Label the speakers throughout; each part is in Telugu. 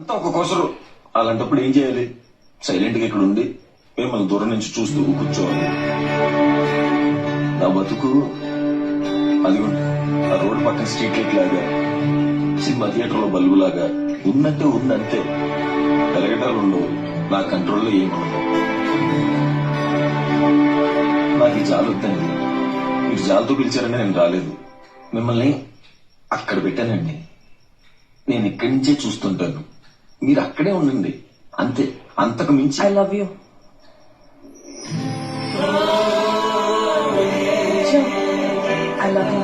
Speaker 1: అంతా ఒక కొసరు. అలాంటప్పుడు ఏం చేయాలి? సైలెంట్ గా ఇక్కడ ఉండి మిమ్మల్ని దూరం నుంచి చూస్తూ కూర్చోవాలి. నా బతుకు అది ఆ రోడ్డు పక్కన స్ట్రీట్ లైట్ లాగా, సినిమా థియేటర్ లో బల్బు లాగా ఉన్నట్టే ఉందంతే. వెలగటాలు ఉండవు, నా కంట్రోల్లో ఏముండవు. నాకు ఈ జాలి వద్దండి. మీరు జాలతో పిలిచారని నేను రాలేదు. మిమ్మల్ని అక్కడ పెట్టానండి. నేను ఇక్కడి నుంచే చూస్తుంటాను. మీరు అక్కడే ఉండండి అంతే, అంతకు మించి.
Speaker 2: I love you. I love you.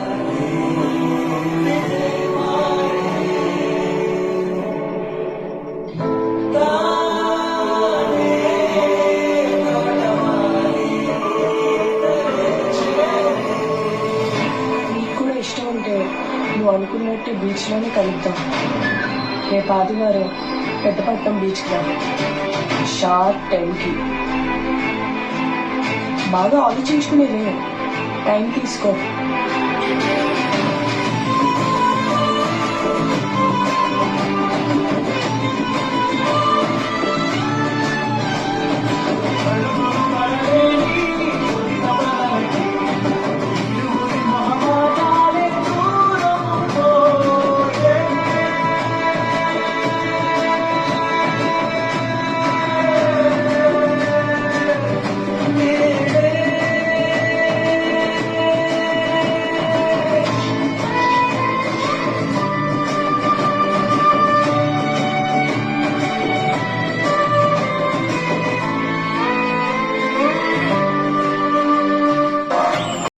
Speaker 2: నీకు కూడా ఇష్టం ఉంటే నువ్వు అనుకున్నట్టు బీచ్ లోనే కలుద్దాం. రేపు ఆదివారం పెద్దపట్నం బీచ్ కి రా, షార్ప్ 10కి. బాగా ఆలోచించుకునేదే, టైం తీసుకో.